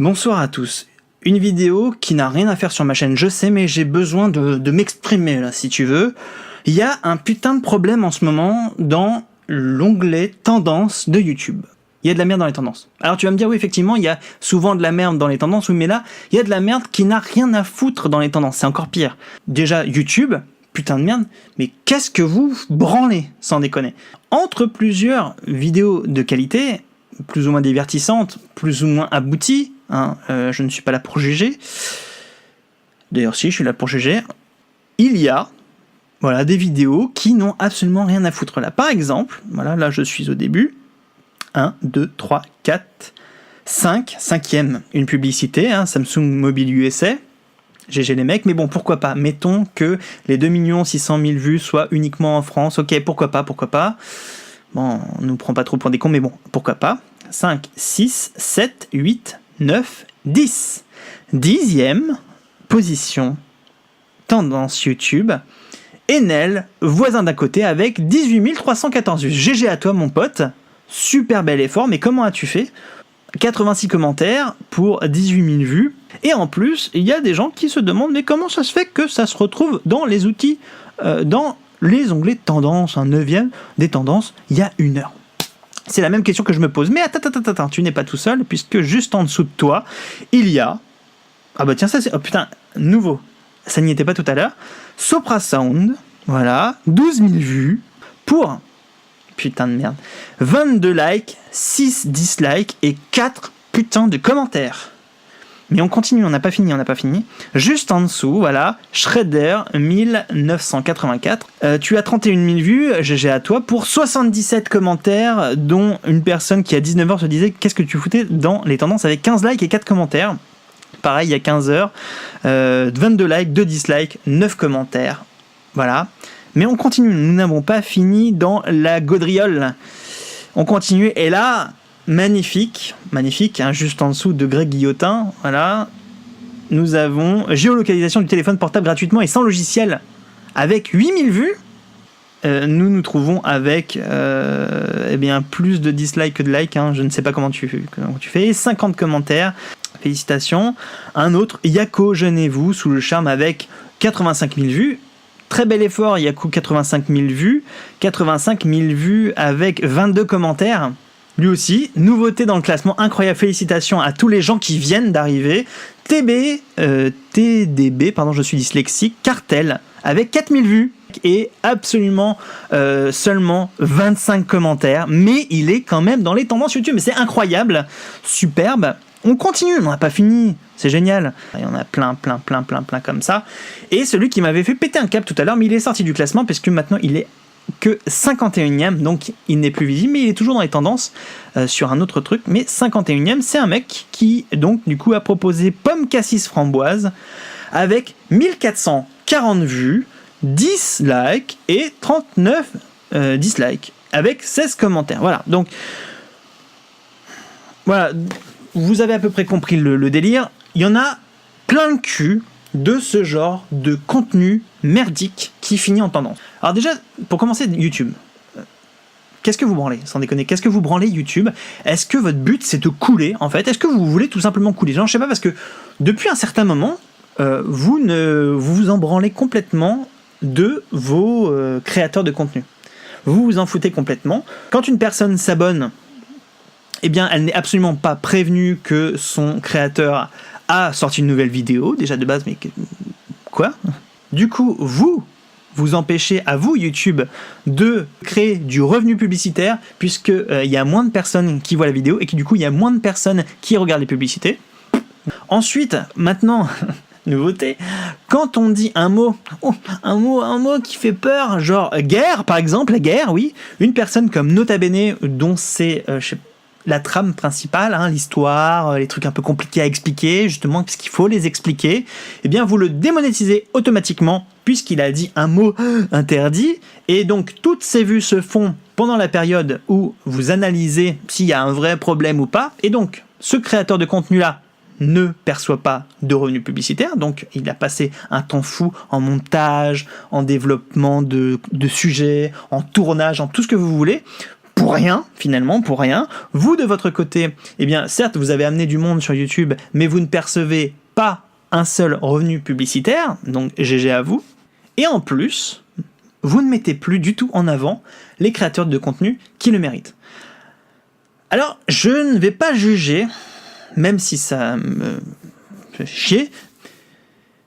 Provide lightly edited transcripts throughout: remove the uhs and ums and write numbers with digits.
Bonsoir à tous. Une vidéo qui n'a rien à faire sur ma chaîne, je sais, mais j'ai besoin de m'exprimer là, si tu veux. Il y a un putain de problème en ce moment dans l'onglet tendances de YouTube. Il y a de la merde dans les tendances. Alors tu vas me dire, oui, effectivement, il y a souvent de la merde dans les tendances, oui, mais là, il y a de la merde qui n'a rien à foutre dans les tendances. C'est encore pire. Déjà, YouTube, putain de merde, mais qu'est-ce que vous branlez, sans déconner. Entre plusieurs vidéos de qualité, plus ou moins divertissantes, plus ou moins abouties, hein, je ne suis pas là pour juger. D'ailleurs, si, je suis là pour juger. Il y a voilà, des vidéos qui n'ont absolument rien à foutre là. Par exemple, voilà, là je suis au début. 1, 2, 3, 4, 5, cinquième, une publicité, hein, Samsung Mobile USA. GG les mecs, mais bon, pourquoi pas. Mettons que les 2 600 000 vues soient uniquement en France. Ok, pourquoi pas. Bon, on nous prend pas trop pour des cons, mais bon, pourquoi pas. 5, 6, 7, 8, 9, 10. 10e position, tendance YouTube. Enel, voisin d'à côté, avec 18 314 vues. GG à toi, mon pote. Super bel effort, mais comment as-tu fait ? 86 commentaires pour 18 000 vues. Et en plus, il y a des gens qui se demandent, mais comment ça se fait que ça se retrouve dans les outils, dans les onglets de tendance, un 9e des tendances, il y a 1 heure. C'est la même question que je me pose. Mais attends, tu n'es pas tout seul, puisque juste en dessous de toi, il y a... Ah bah tiens, ça c'est... Oh putain, nouveau. Ça n'y était pas tout à l'heure. Sopra Sound, voilà, 12 000 vues pour... Putain de merde. 22 likes, 6 dislikes et 4 putains de commentaires. Mais on continue, on n'a pas fini. Juste en dessous, voilà, Shredder 1984. Tu as 31 000 vues, GG à toi, pour 77 commentaires, dont une personne qui à 19h se disait qu'est-ce que tu foutais dans les tendances avec 15 likes et 4 commentaires. Pareil, il y a 15h, 22 likes, 2 dislikes, 9 commentaires. Voilà. Mais on continue, nous n'avons pas fini dans la gaudriole. On continue, et là, magnifique, hein, juste en dessous de Greg Guillotin, voilà, nous avons géolocalisation du téléphone portable gratuitement et sans logiciel, avec 8000 vues. Nous nous trouvons avec eh bien, plus de dislikes que de likes, hein, je ne sais pas comment tu fais, 50 commentaires, félicitations. Un autre, Yako, jeûnez-vous, sous le charme, avec 85 000 vues. Très bel effort, Yaku, 85 000 vues. 85 000 vues avec 22 commentaires. Lui aussi, nouveauté dans le classement, incroyable, félicitations à tous les gens qui viennent d'arriver. TDB, pardon, je suis dyslexique, Cartel, avec 4000 vues. Et absolument seulement 25 commentaires. Mais il est quand même dans les tendances YouTube. Mais c'est incroyable, superbe. On continue, on n'a pas fini, c'est génial. Il y en a plein comme ça. Et celui qui m'avait fait péter un câble tout à l'heure, mais il est sorti du classement puisque maintenant il est que 51e, donc il n'est plus visible, mais il est toujours dans les tendances sur un autre truc. Mais 51e, c'est un mec qui donc du coup a proposé Pomme Cassis Framboise avec 1440 vues, 10 likes et 39 dislikes avec 16 commentaires. Voilà, donc voilà. Vous avez à peu près compris le délire. Il y en a plein le cul de ce genre de contenu merdique qui finit en tendance. Alors déjà, pour commencer, YouTube. Qu'est-ce que vous branlez, sans déconner? Qu'est-ce que vous branlez YouTube? Est-ce que votre but c'est de couler, en fait? Est-ce que vous voulez tout simplement couler? Genre, je sais pas, parce que depuis un certain moment, vous vous en branlez complètement de vos créateurs de contenu. Vous vous en foutez complètement. Quand une personne s'abonne, eh bien, elle n'est absolument pas prévenue que son créateur a sorti une nouvelle vidéo, déjà de base, mais quoi ? Du coup, vous empêchez à vous, YouTube, de créer du revenu publicitaire, puisque y a moins de personnes qui voient la vidéo, et que du coup, il y a moins de personnes qui regardent les publicités. Ensuite, maintenant... nouveauté, quand on dit un mot qui fait peur, genre guerre, par exemple, la guerre, oui, une personne comme Nota Bene, dont c'est, la trame principale, hein, l'histoire, les trucs un peu compliqués à expliquer, justement, parce qu'il faut les expliquer, eh bien, vous le démonétisez automatiquement, puisqu'il a dit un mot interdit, et donc, toutes ces vues se font pendant la période où vous analysez s'il y a un vrai problème ou pas, et donc, ce créateur de contenu-là ne perçoit pas de revenus publicitaires, donc il a passé un temps fou en montage, en développement de sujets, en tournage, en tout ce que vous voulez, pour rien, finalement, pour rien. Vous, de votre côté, eh bien, certes, vous avez amené du monde sur YouTube, mais vous ne percevez pas un seul revenu publicitaire, donc GG à vous. Et en plus, vous ne mettez plus du tout en avant les créateurs de contenu qui le méritent. Alors, je ne vais pas juger, même si ça me fait chier,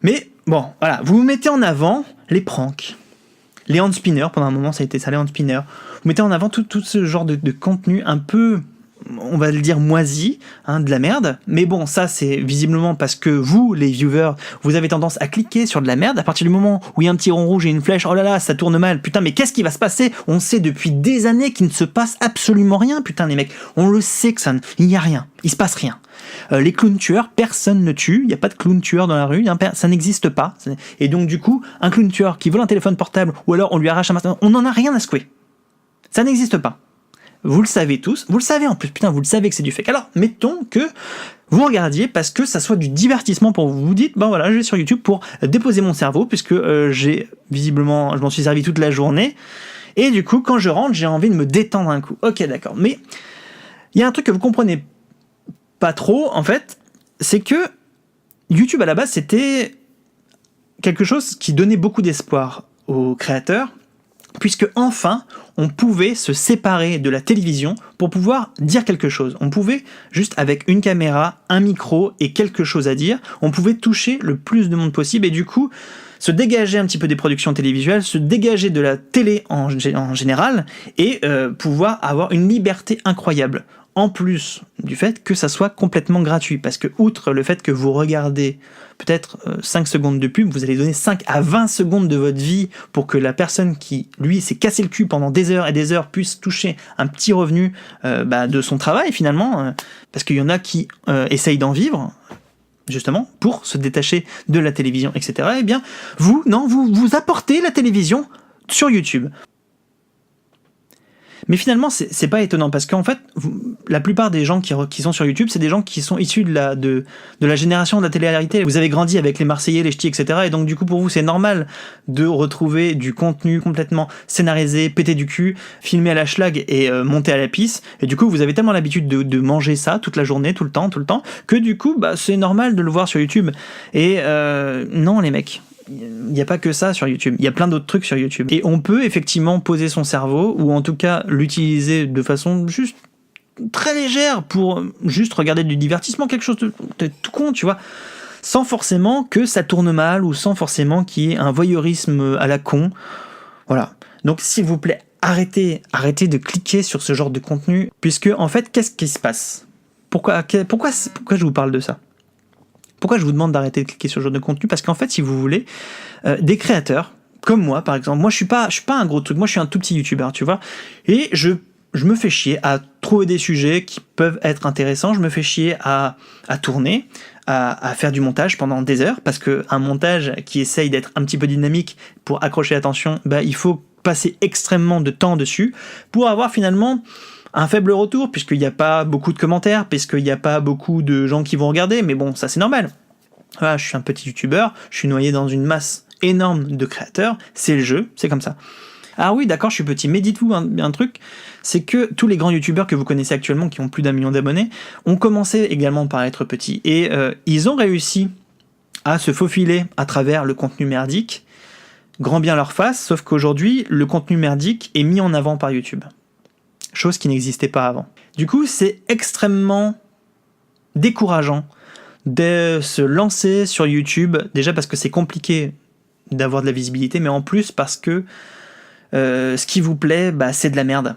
mais bon, voilà, vous mettez en avant les pranks, les hand spinners, pendant un moment ça a été ça, les hand spinners. Vous mettez en avant tout ce genre de contenu un peu, on va le dire, moisi, de la merde. Mais bon, ça c'est visiblement parce que vous, les viewers, vous avez tendance à cliquer sur de la merde. À partir du moment où il y a un petit rond rouge et une flèche, oh là là, ça tourne mal, putain, mais qu'est-ce qui va se passer? On sait depuis des années qu'il ne se passe absolument rien, putain les mecs. On le sait que il n'y a rien, il se passe rien. Les clowns tueurs, personne ne tue, il n'y a pas de clown tueur dans la rue, ça n'existe pas. Et donc du coup, un clown tueur qui vole un téléphone portable, ou alors on lui arrache un marteau, on n'en a rien à secouer. Ça n'existe pas. Vous le savez tous, vous le savez en plus, putain, vous le savez que c'est du fake. Alors, mettons que vous regardiez parce que ça soit du divertissement pour vous. Vous dites, ben voilà, je vais sur YouTube pour déposer mon cerveau, puisque je m'en suis servi toute la journée, et du coup, quand je rentre, j'ai envie de me détendre un coup. Ok, d'accord, mais il y a un truc que vous comprenez pas trop, en fait, c'est que YouTube, à la base, c'était quelque chose qui donnait beaucoup d'espoir aux créateurs, puisque enfin, on pouvait se séparer de la télévision pour pouvoir dire quelque chose. On pouvait, juste avec une caméra, un micro et quelque chose à dire, on pouvait toucher le plus de monde possible, et du coup, se dégager un petit peu des productions télévisuelles, se dégager de la télé en général, et pouvoir avoir une liberté incroyable. En plus du fait que ça soit complètement gratuit, parce que outre le fait que vous regardez peut-être 5 secondes de pub, vous allez donner 5 à 20 secondes de votre vie pour que la personne qui, lui, s'est cassé le cul pendant des heures et des heures puisse toucher un petit revenu de son travail finalement, parce qu'il y en a qui essayent d'en vivre, justement, pour se détacher de la télévision, etc. Eh bien, vous apportez la télévision sur YouTube. Mais finalement, c'est pas étonnant, parce qu'en fait, la plupart des gens qui sont sur YouTube, c'est des gens qui sont issus de la génération de la télé-réalité. Vous avez grandi avec les Marseillais, les Ch'tis, etc. Et donc, du coup, pour vous, c'est normal de retrouver du contenu complètement scénarisé, pété du cul, filmé à la schlag et monté à la pisse. Et du coup, vous avez tellement l'habitude de manger ça toute la journée, tout le temps, que du coup, c'est normal de le voir sur YouTube. Et non, les mecs. Il n'y a pas que ça sur YouTube, il y a plein d'autres trucs sur YouTube. Et on peut effectivement poser son cerveau, ou en tout cas l'utiliser de façon juste très légère pour juste regarder du divertissement, quelque chose de tout con, tu vois, sans forcément que ça tourne mal, ou sans forcément qu'il y ait un voyeurisme à la con. Voilà. Donc s'il vous plaît, arrêtez de cliquer sur ce genre de contenu, puisque en fait, qu'est-ce qui se passe? Pourquoi je vous parle de ça? Pourquoi je vous demande d'arrêter de cliquer sur ce genre de contenu? Parce qu'en fait, si vous voulez, des créateurs, comme moi par exemple, moi je suis pas un gros truc, moi je suis un tout petit youtubeur, tu vois, et je me fais chier à trouver des sujets qui peuvent être intéressants, je me fais chier à tourner, à faire du montage pendant des heures, parce qu'un montage qui essaye d'être un petit peu dynamique pour accrocher l'attention, il faut passer extrêmement de temps dessus pour avoir finalement un faible retour, puisqu'il n'y a pas beaucoup de commentaires, puisqu'il n'y a pas beaucoup de gens qui vont regarder, mais bon, ça c'est normal. Voilà, je suis un petit youtubeur, je suis noyé dans une masse énorme de créateurs, c'est le jeu, c'est comme ça. Ah oui, d'accord, je suis petit, mais dites-vous un truc, c'est que tous les grands youtubeurs que vous connaissez actuellement, qui ont plus d'1 million d'abonnés, ont commencé également par être petits, et ils ont réussi à se faufiler à travers le contenu merdique, grand bien leur face, sauf qu'aujourd'hui, le contenu merdique est mis en avant par YouTube. Chose qui n'existait pas avant. Du coup, c'est extrêmement décourageant de se lancer sur YouTube, déjà parce que c'est compliqué d'avoir de la visibilité, mais en plus parce que ce qui vous plaît, c'est de la merde.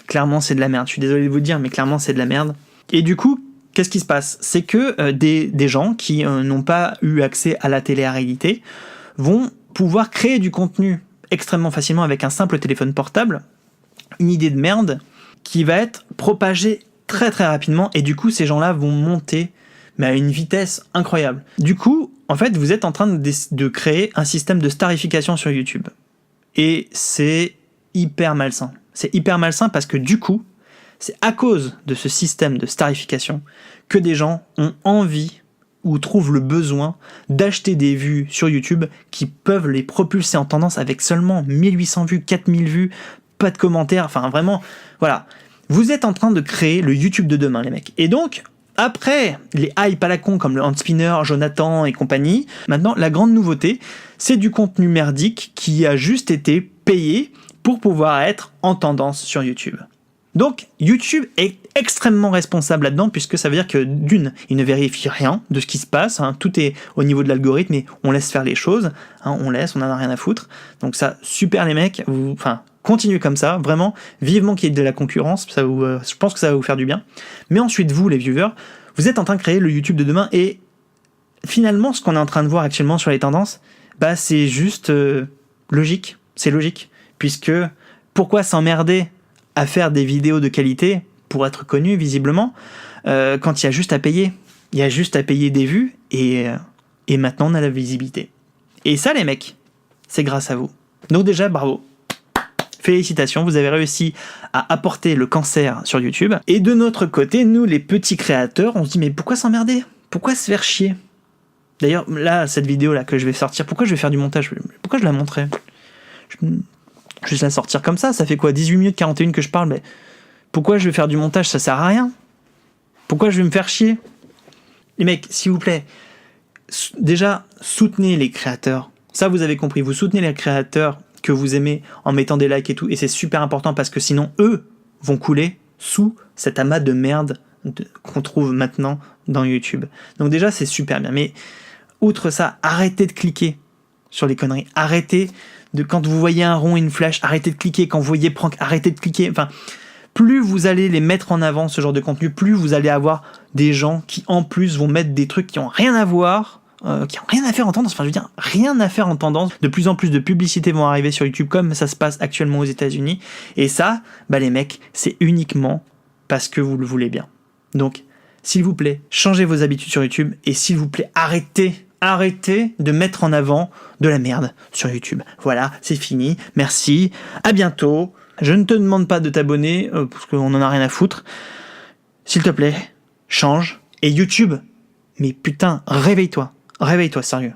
Clairement, c'est de la merde. Je suis désolé de vous le dire, mais clairement, c'est de la merde. Et du coup, qu'est-ce qui se passe? C'est que des gens qui n'ont pas eu accès à la télé-réalité vont pouvoir créer du contenu extrêmement facilement avec un simple téléphone portable, une idée de merde, qui va être propagée très très rapidement, et du coup ces gens-là vont monter mais à une vitesse incroyable. Du coup, en fait, vous êtes en train de créer un système de starification sur YouTube. Et c'est hyper malsain. C'est hyper malsain parce que du coup, c'est à cause de ce système de starification que des gens ont envie ou trouvent le besoin d'acheter des vues sur YouTube qui peuvent les propulser en tendance avec seulement 1800 vues, 4000 vues, pas de commentaires, enfin vraiment, voilà. Vous êtes en train de créer le YouTube de demain, les mecs. Et donc, après les hype à la con comme le Hand Spinner, Jonathan et compagnie, maintenant, la grande nouveauté, c'est du contenu merdique qui a juste été payé pour pouvoir être en tendance sur YouTube. Donc, YouTube est extrêmement responsable là-dedans, puisque ça veut dire que d'une, il ne vérifie rien de ce qui se passe, hein, tout est au niveau de l'algorithme et on laisse faire les choses, hein, on laisse, on n'en a rien à foutre. Donc ça, super les mecs, continuez comme ça, vraiment, vivement qu'il y ait de la concurrence, je pense que ça va vous faire du bien. Mais ensuite, vous, les viewers, vous êtes en train de créer le YouTube de demain, et finalement, ce qu'on est en train de voir actuellement sur les tendances, bah c'est juste logique, c'est logique, puisque pourquoi s'emmerder à faire des vidéos de qualité pour être connu visiblement quand il y a juste à payer. Il y a juste à payer des vues et maintenant on a la visibilité. Et ça les mecs, c'est grâce à vous. Donc déjà bravo. Félicitations, vous avez réussi à apporter le cancer sur YouTube. Et de notre côté, nous les petits créateurs, on se dit mais pourquoi s'emmerder? Pourquoi se faire chier? D'ailleurs là, cette vidéo là que je vais sortir, pourquoi je vais faire du montage? Pourquoi je la montrais? Juste la sortir comme ça fait quoi, 18 minutes 41 que je parle, mais pourquoi je vais faire du montage, ça sert à rien. Pourquoi je vais me faire chier? Les mecs, s'il vous plaît, déjà, soutenez les créateurs. Ça, vous avez compris, vous soutenez les créateurs que vous aimez en mettant des likes et tout, et c'est super important parce que sinon, eux vont couler sous cet amas de merde qu'on trouve maintenant dans YouTube. Donc déjà, c'est super bien, mais outre ça, arrêtez de cliquer sur les conneries, arrêtez quand vous voyez un rond et une flèche, arrêtez de cliquer. Quand vous voyez prank, arrêtez de cliquer. Enfin, plus vous allez les mettre en avant, ce genre de contenu, plus vous allez avoir des gens qui, en plus, vont mettre des trucs qui n'ont rien à voir, qui n'ont rien à faire en tendance. Enfin, je veux dire, rien à faire en tendance. De plus en plus de publicités vont arriver sur YouTube, comme ça se passe actuellement aux États-Unis. Et ça, bah les mecs, c'est uniquement parce que vous le voulez bien. Donc, s'il vous plaît, changez vos habitudes sur YouTube et s'il vous plaît, arrêtez de mettre en avant de la merde sur YouTube. Voilà, c'est fini. Merci. À bientôt. Je ne te demande pas de t'abonner parce qu'on en a rien à foutre. S'il te plaît, change. Et YouTube, mais putain, réveille-toi. Réveille-toi, sérieux.